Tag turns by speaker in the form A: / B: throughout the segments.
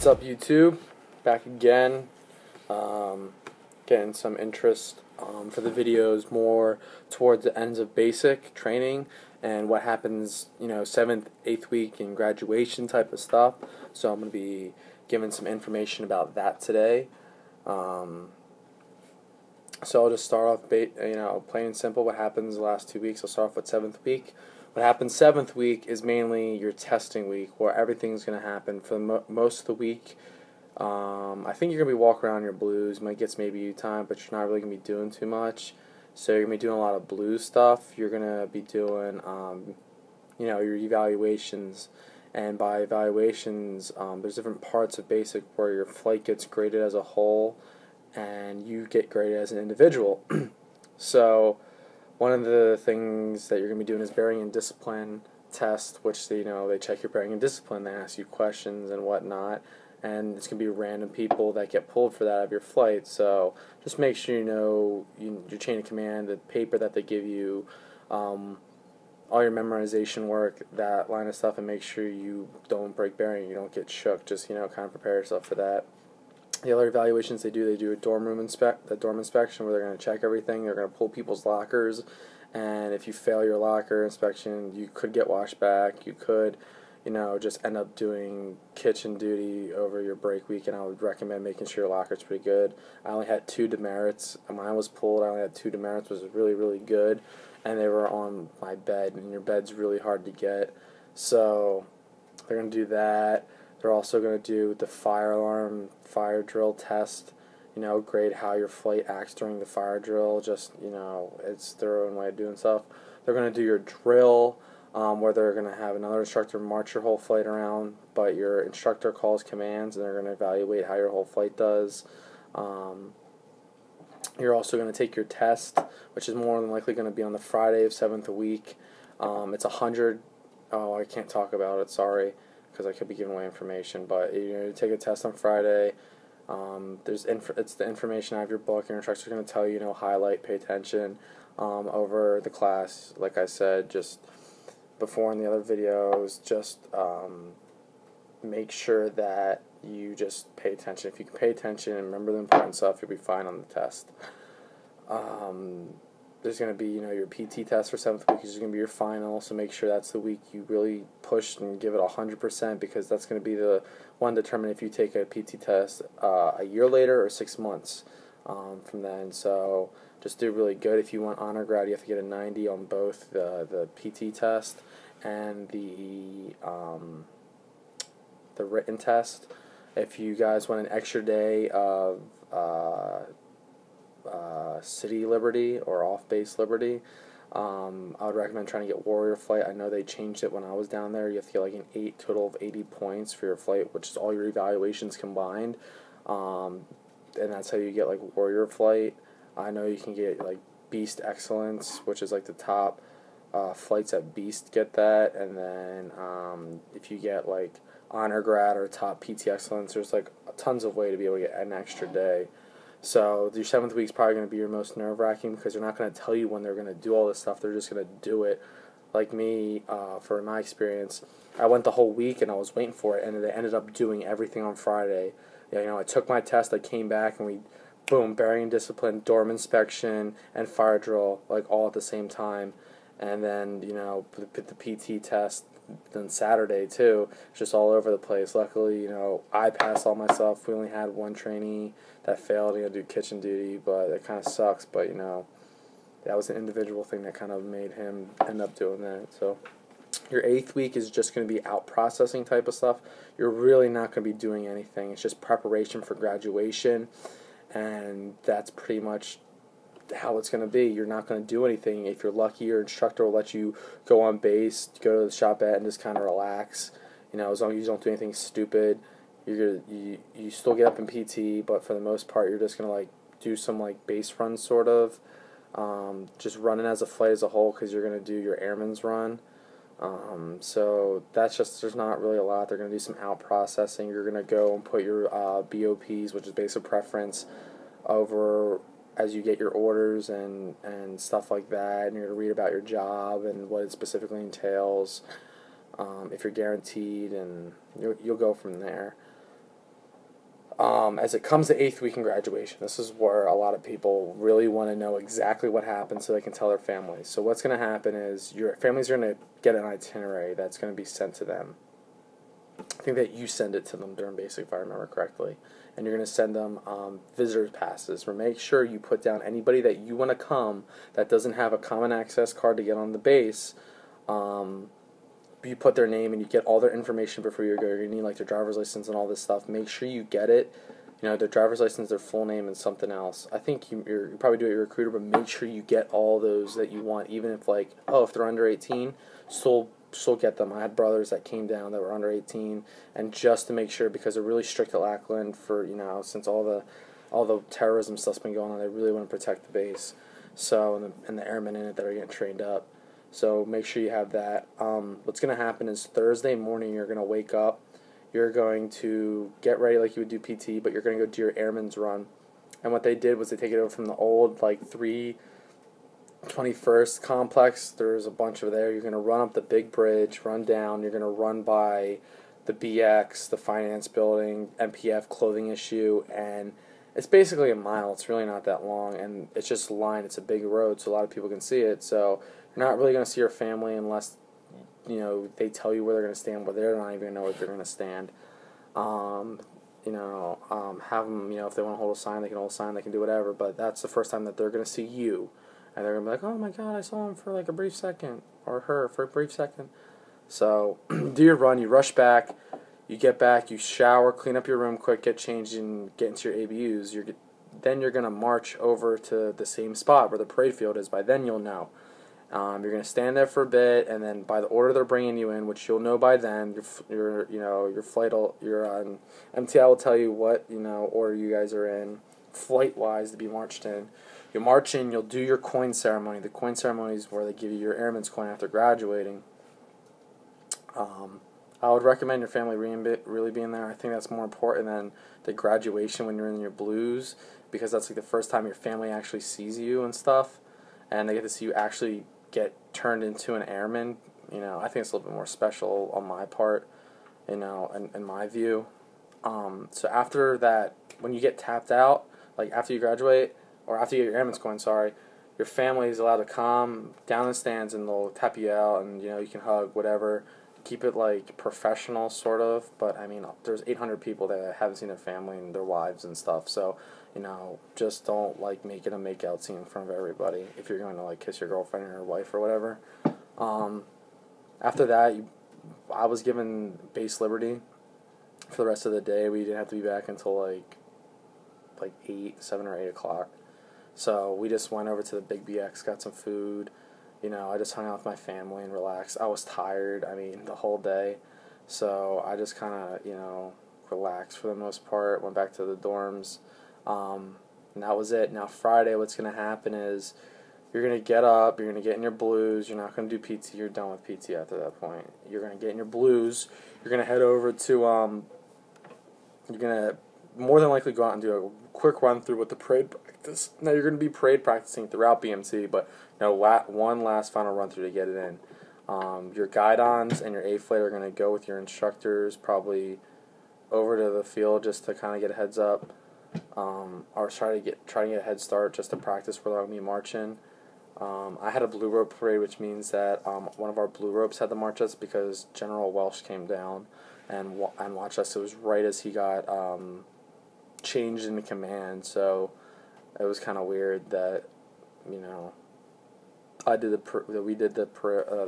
A: What's up, YouTube? Back again. Getting some interest for the videos more towards the ends of basic training and what happens, 7th, 8th week in graduation type of stuff. So I'm going to be giving some information about that today. So I'll just start off, plain and simple. What happens the last 2 weeks? I'll start off with 7th week. What happens 7th week is mainly your testing week, where everything's going to happen for most of the week. I think you're going to be walking around your blues. Might get maybe you time, but you're not really going to be doing too much. So you're going to be doing a lot of blues stuff. You're going to be doing, your evaluations. And by evaluations, there's different parts of basic where your flight gets graded as a whole, and you get graded as an individual. So one of the things that you're going to be doing is bearing and discipline test, which they check your bearing and discipline. They ask you questions and whatnot, and it's going to be random people that get pulled for that out of your flight. So just make sure you know your chain of command, the paper that they give you, all your memorization work, that line of stuff, and make sure you don't break bearing, you don't get shook. Just kind of prepare yourself for that. The other evaluations they do a dorm inspection, where they're going to check everything. They're going to pull people's lockers, and if you fail your locker inspection, you could get washed back. You could, just end up doing kitchen duty over your break week, and I would recommend making sure your locker's pretty good. I only had 2 demerits. Mine was pulled. I only had 2 demerits, which was really, really good, and they were on my bed, and your bed's really hard to get. So they're going to do that. They're also going to do the fire alarm, fire drill test, grade how your flight acts during the fire drill. Just, it's their own way of doing stuff. They're going to do your drill, where they're going to have another instructor march your whole flight around, but your instructor calls commands, and they're going to evaluate how your whole flight does. You're also going to take your test, which is more than likely going to be on the Friday of 7th week. It's 100. Oh, I can't talk about it, sorry, because I could be giving away information, but you take a test on Friday. It's the information out of your book. Your instructor's going to tell you, highlight, pay attention over the class. Like I said, just before in the other videos, just make sure that you just pay attention. If you can pay attention and remember the important stuff, you'll be fine on the test. There's going to be, your PT test for 7th week, which is going to be your final, so make sure that's the week you really push and give it 100%, because that's going to be the one determine if you take a PT test a year later or 6 months from then. So just do really good. If you want honor grad, you have to get a 90 on both the PT test and the written test. If you guys want an extra day of city liberty or off-base liberty, I would recommend trying to get warrior flight. I know they changed it when I was down there. You have to get like an total of 80 points for your flight, which is all your evaluations combined, and that's how you get like warrior flight. I know you can get like beast excellence, which is like the top flights at beast get that, and then if you get like honor grad or top PT excellence, there's like tons of way to be able to get an extra day. So your 7th week is probably going to be your most nerve-wracking, because they're not going to tell you when they're going to do all this stuff. They're just going to do it. Like me, for my experience, I went the whole week and I was waiting for it, and they ended up doing everything on Friday. I took my test, I came back, and boom, bearing and discipline, dorm inspection, and fire drill, like all at the same time. And then, the PT test, then Saturday too, just all over the place. Luckily, I passed all myself. We only had one trainee that failed. He had to do kitchen duty, but it kind of sucks. But that was an individual thing that kind of made him end up doing that. So your 8th week is just going to be out processing type of stuff. You're really not going to be doing anything. It's just preparation for graduation, and that's pretty much how it's going to be. You're not going to do anything. If you're lucky, your instructor will let you go on base, go to the shop at, and just kind of relax. As long as you don't do anything stupid, you still get up in PT, but for the most part, you're just going to like do some like base runs, sort of, just running as a flight as a whole, because you're going to do your airman's run. So that's just, there's not really a lot. They're going to do some out processing. You're going to go and put your BOPs, which is basic preference, over as you get your orders and stuff like that, and you're going to read about your job and what it specifically entails, if you're guaranteed, and you'll go from there. As it comes to 8th week in graduation, this is where a lot of people really want to know exactly what happened so they can tell their families. So what's going to happen is your families are going to get an itinerary that's going to be sent to them. I think that you send it to them during basic, if I remember correctly. And you're going to send them visitor passes. Where make sure you put down anybody that you want to come that doesn't have a common access card to get on the base. You put their name and you get all their information before you go. You're going to need like their driver's license and all this stuff. Make sure you get it. You know, their driver's license, their full name, and something else. I think you probably do it your recruiter, but make sure you get all those that you want, even if like, if they're under 18, still get them. I had brothers that came down that were under 18, and just to make sure, because they're really strict at Lackland for, since all the terrorism stuff's been going on, they really want to protect the base. So, and the airmen in it that are getting trained up. So make sure you have that. What's going to happen is Thursday morning you're going to wake up. You're going to get ready like you would do PT, but you're going to go do your airman's run. And what they did was they take it over from the old 321st complex. There's a bunch over there. You're going to run up the big bridge, run down. You're going to run by the BX, the finance building, MPF clothing issue, and it's basically a mile. It's really not that long, and it's just a line. It's a big road, so a lot of people can see it. So you're not really going to see your family unless they tell you where they're going to stand, but they're not even going to know where they're going to stand. Have them, if they want to hold a sign, they can hold a sign, they can do whatever, but that's the first time that they're going to see you. And they're going to be like, oh my God, I saw him for like a brief second, or her for a brief second. So, do your run, you rush back, you get back, you shower, clean up your room quick, get changed, and get into your ABUs. Then you're going to march over to the same spot where the parade field is. By then you'll know. You're going to stand there for a bit, and then by the order they're bringing you in, which you'll know by then, your flight, your MTI will tell you what order you guys are in, flight-wise, to be marched in. You march in, you'll do your coin ceremony. The coin ceremony is where they give you your airman's coin after graduating. I would recommend your family really being there. I think that's more important than the graduation when you're in your blues, because that's like the first time your family actually sees you and stuff, and they get to see you actually get turned into an airman. I think it's a little bit more special on my part, in my view. So after that, when you get tapped out, like after you graduate, or after you get your airman's coin, your family is allowed to come down the stands and they'll tap you out, and you can hug, whatever. Keep it like professional, sort of, but I mean, there's 800 people that haven't seen their family and their wives and stuff, so just don't make it a make-out scene in front of everybody if you're going to kiss your girlfriend or your wife or whatever. After that, I was given base liberty for the rest of the day. We didn't have to be back until like 7 or 8 o'clock. So we just went over to the Big BX, got some food. I just hung out with my family and relaxed. I was tired, the whole day. So I just kind of, relaxed for the most part, went back to the dorms. And that was it. Now Friday, what's going to happen is you're going to get up, you're going to get in your blues, you're not going to do PT, you're done with PT after that point. You're going to get in your blues, you're going to head over to, you're going to more than likely go out and do a quick run through with the parade practice. Now you're going to be parade practicing throughout BMT, but one last final run through to get it in. Your guidons and your A-flight are going to go with your instructors probably over to the field just to kind of get a heads up, or try to get a head start just to practice where they're going to be marching. I had a blue rope parade, which means that one of our blue ropes had to march us because General Welsh came down and watched us. It was right as he got changed into command, so it was kind of weird that we did the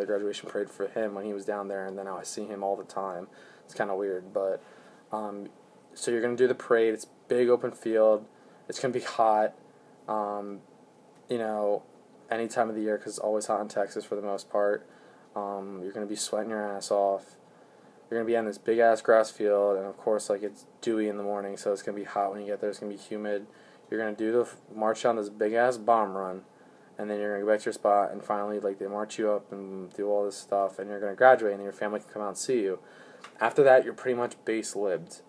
A: graduation parade for him when he was down there, and then now I see him all the time. It's kind of weird, but so you're gonna do the parade. It's big open field. It's gonna be hot. Any time of the year, because it's always hot in Texas for the most part. You're gonna be sweating your ass off. You're gonna be on this big ass grass field, and of course, it's dewy in the morning, so it's gonna be hot when you get there. It's gonna be humid. You're gonna do the march down this big ass bomb run, and then you're gonna go back to your spot, and finally, they march you up and do all this stuff, and you're gonna graduate, and your family can come out and see you. After that, you're pretty much base libbed.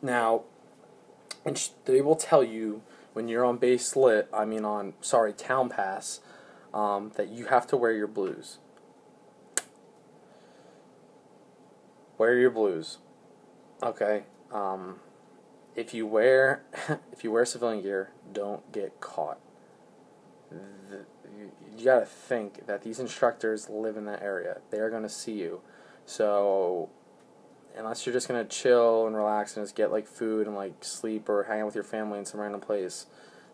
A: Now, they will tell you when you're on town pass, that you have to wear your blues. Wear your blues. Okay. if you wear if you wear civilian gear, don't get caught. You got to think that these instructors live in that area. They're going to see you. So unless you're just going to chill and relax and just get like food and like sleep or hang out with your family in some random place,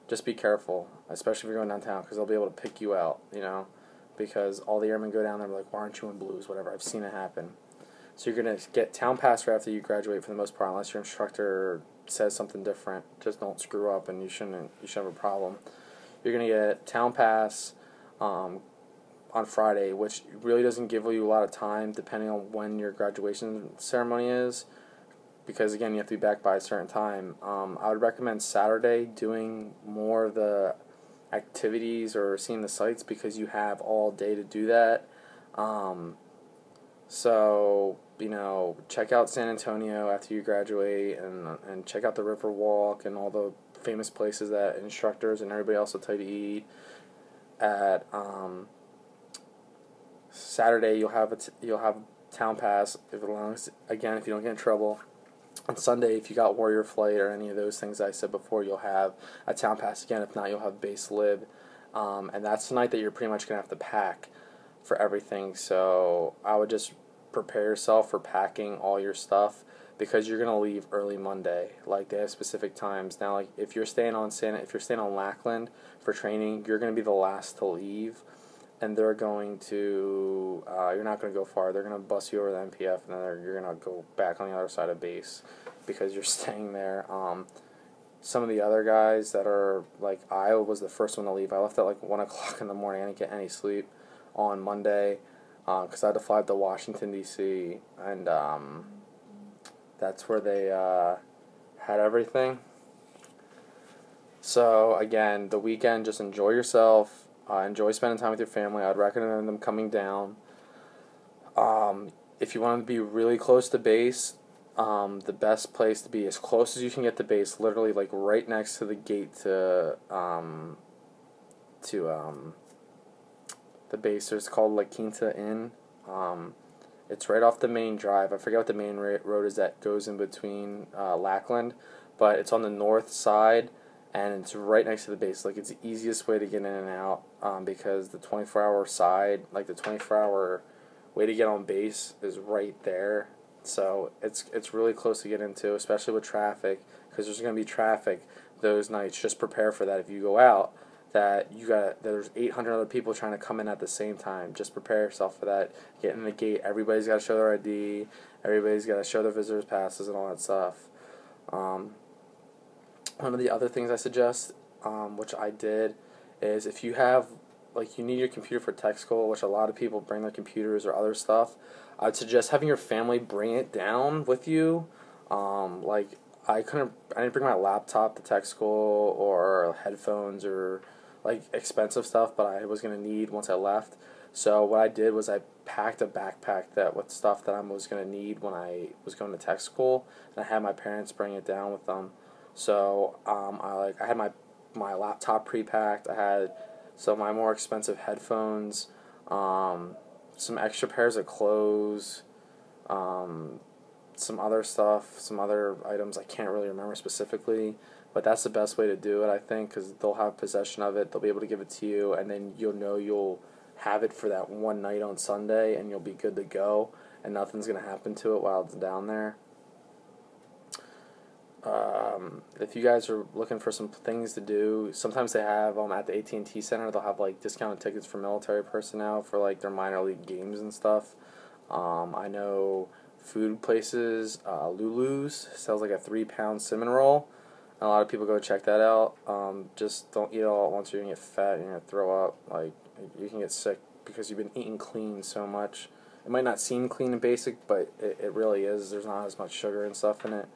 A: just be careful, especially if you're going downtown, because they'll be able to pick you out, because all the airmen go down there and be like, why aren't you in blues, whatever. I've seen it happen. So you're going to get town pass right after you graduate for the most part, unless your instructor says something different. Just don't screw up, and you shouldn't have a problem. You're going to get town pass on Friday, which really doesn't give you a lot of time depending on when your graduation ceremony is, because again, you have to be back by a certain time. I would recommend Saturday doing more of the activities or seeing the sights, because you have all day to do that. So, check out San Antonio after you graduate, and check out the River Walk and all the famous places that instructors and everybody else will tell you to eat. At Saturday, you'll have town pass, if you don't get in trouble. On Sunday, if you got Warrior Flight or any of those things I said before, you'll have a town pass again. If not, you'll have base lib, and that's the night that you're pretty much gonna have to pack for everything. So I would just prepare yourself for packing all your stuff, because you're gonna leave early Monday. Like, they have specific times now. Like, if you're staying on Lackland for training, you're gonna be the last to leave, and they're going to you're not gonna go far. They're gonna bus you over the MPF, and then you're gonna go back on the other side of base because you're staying there. Some of the other guys that are like, I was the first one to leave. I left at like 1 o'clock in the morning. I didn't get any sleep on Monday, because I had to fly to Washington, D.C., and that's where they had everything. So, again, the weekend, just enjoy yourself, enjoy spending time with your family. I'd recommend them coming down. If you want to be really close to base, the best place to be as close as you can get to base, literally like right next to the gate to the base. There's called La Quinta Inn. It's right off the main drive. I forget what the main road is that goes in between Lackland, but it's on the north side, and it's right next to the base. Like, it's the easiest way to get in and out, because the 24-hour side, like the 24-hour way to get on base is right there. So it's really close to get into, especially with traffic, because there's going to be traffic those nights. Just prepare for that if you go out, that there's 800 other people trying to come in at the same time. Just prepare yourself for that. Get in the gate. Everybody's got to show their ID. Everybody's got to show their visitors passes and all that stuff. One of the other things I suggest, which I did, is if you have, like, you need your computer for tech school, which a lot of people bring their computers or other stuff, I'd suggest having your family bring it down with you. Like, I didn't bring my laptop to tech school, or headphones, or like expensive stuff, but I was going to need once I left. So what I did was I packed a backpack with stuff that I was going to need when I was going to tech school, and I had my parents bring it down with them. So I had my laptop pre-packed. I had some of my more expensive headphones, some extra pairs of clothes, some other stuff, some other items I can't really remember specifically, but that's the best way to do it, I think, because they'll have possession of it, they'll be able to give it to you, and then you'll have it for that one night on Sunday, and you'll be good to go, and nothing's going to happen to it while it's down there. If you guys are looking for some things to do, sometimes they have, at the AT&T Center, they'll have, like, discounted tickets for military personnel for, like, their minor league games and stuff. I know food places, Lulu's sells like a 3-pound cinnamon roll. A lot of people go check that out. Just don't eat it all at once, or you're going to get fat, you're going to throw up. Like, you can get sick because you've been eating clean so much. It might not seem clean and basic, but it really is. There's not as much sugar and stuff in it.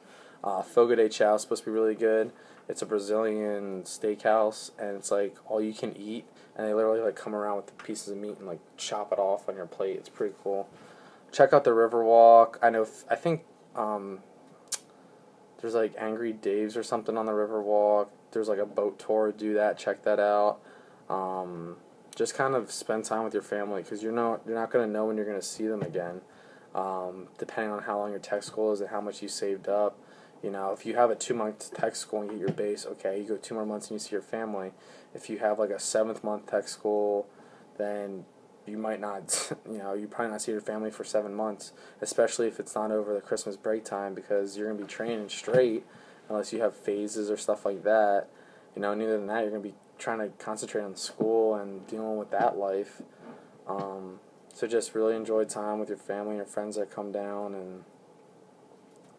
A: Fogo de Chao is supposed to be really good. It's a Brazilian steakhouse, and it's like all you can eat, and they literally like come around with the pieces of meat and like chop it off on your plate. It's pretty cool. Check out the Riverwalk. I think there's like Angry Dave's or something on the Riverwalk. There's like a boat tour. Do that. Check that out. Just kind of spend time with your family, because you're not going to know when you're going to see them again. Depending on how long your tech school is and how much you saved up, You know, if you have a 2-month tech school and get your base, okay, you go 2 more months and you see your family. If you have like a 7th month tech school, then you might not, you know, you probably not see your family for 7 months, especially if it's not over the Christmas break time, because you're going to be training straight unless you have phases or stuff like that. You know, and other than that, you're going to be trying to concentrate on school and dealing with that life. So just really enjoy time with your family and your friends that come down and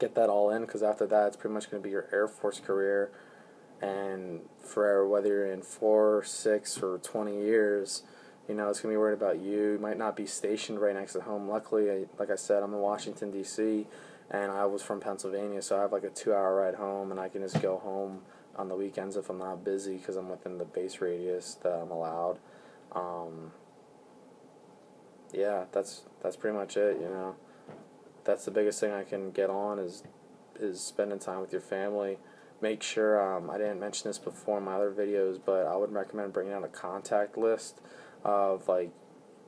A: get that all in, because after that, it's pretty much going to be your Air Force career. And for whether you're in 4, 6, or 20 years, you know, it's going to be worried about you. You might not be stationed right next to home. Luckily, like I said, I'm in Washington, D.C., and I was from Pennsylvania, so I have like a 2-hour ride home, and I can just go home on the weekends if I'm not busy, because I'm within the base radius that I'm allowed. Yeah, that's pretty much it, you know. That's the biggest thing I can get on is spending time with your family. Make sure, I didn't mention this before in my other videos, but I would recommend bringing out a contact list of, like,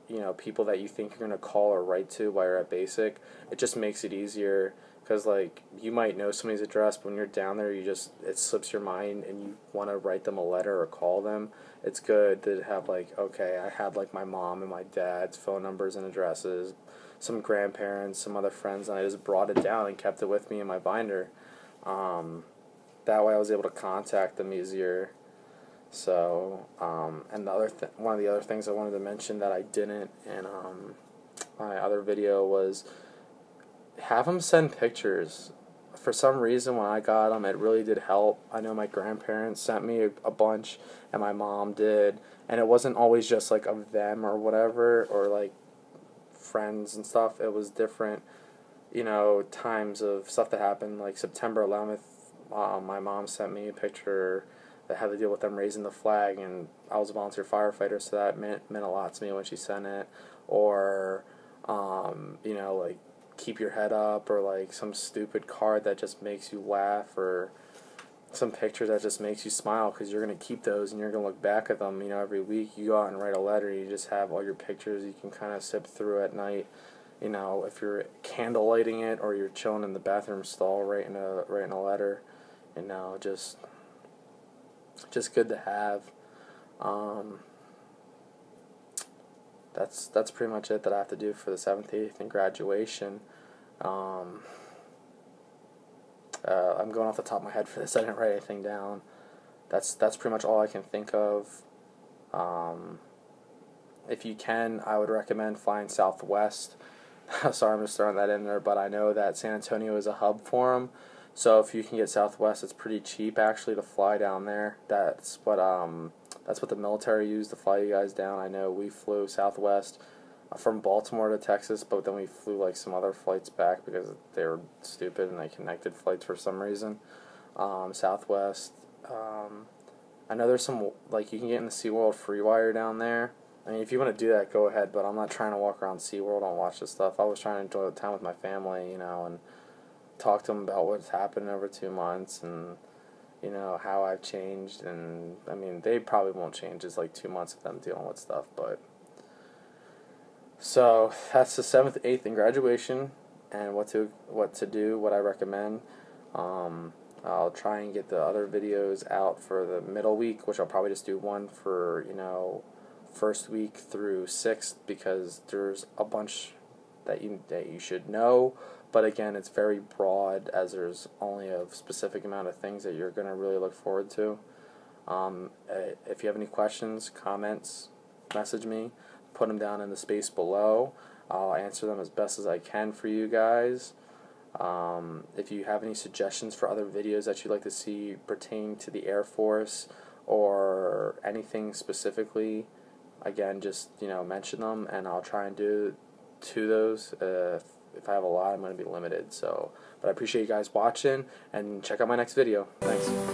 A: you know, people that you think you're going to call or write to while you're at basic. It just makes it easier, because, like, you might know somebody's address, but when you're down there, it slips your mind and you want to write them a letter or call them. It's good to have, like, okay, I had, like, my mom and my dad's phone numbers and addresses, some grandparents, some other friends, and I just brought it down and kept it with me in my binder. That way I was able to contact them easier. So, and one of the other things I wanted to mention that I didn't in my other video was have them send pictures. For some reason, when I got them, it really did help. I know my grandparents sent me a bunch, and my mom did, and it wasn't always just like of them or whatever, or like friends and stuff. It was different, you know, times of stuff that happened. Like September 11th, my mom sent me a picture that had to deal with them raising the flag, and I was a volunteer firefighter, so that meant a lot to me when she sent it. Or, you know, like, keep your head up, or like some stupid card that just makes you laugh, or some picture that just makes you smile, because you're going to keep those and you're going to look back at them, you know, every week. You go out and write a letter, you just have all your pictures you can kind of sip through at night. You know, if you're candle lighting it, or you're chilling in the bathroom stall writing a letter, you know, just good to have. That's pretty much it that I have to do for the 7th, 8th, and graduation. I'm going off the top of my head for this. I didn't write anything down. That's pretty much all I can think of. If you can, I would recommend flying Southwest. Sorry, I'm just throwing that in there, but I know that San Antonio is a hub for them. So if you can get Southwest, it's pretty cheap actually to fly down there. That's what the military used to fly you guys down. I know we flew Southwest from Baltimore to Texas, but then we flew like some other flights back because they were stupid and they connected flights for some reason. Southwest. I know there's some, like, you can get in the SeaWorld Freewire down there. I mean, if you want to do that, go ahead, but I'm not trying to walk around SeaWorld and watch this stuff. I was trying to enjoy the time with my family, you know, and talk to them about what's happened over 2 months, and, you know, how I've changed. And I mean, they probably won't change. It's like 2 months of them dealing with stuff. But so that's the 7th, 8th, and graduation, and what to do, what I recommend. I'll try and get the other videos out for the middle week, which I'll probably just do one for, you know, first week through 6th, because there's a bunch that you should know. But again, it's very broad, as there's only a specific amount of things that you're going to really look forward to. If you have any questions, comments, message me. Put them down in the space below. I'll answer them as best as I can for you guys. If you have any suggestions for other videos that you'd like to see pertaining to the Air Force or anything specifically, again, just, you know, mention them, and I'll try and do 2 of those. If I have a lot, I'm going to be limited. So, but I appreciate you guys watching, and check out my next video. Thanks.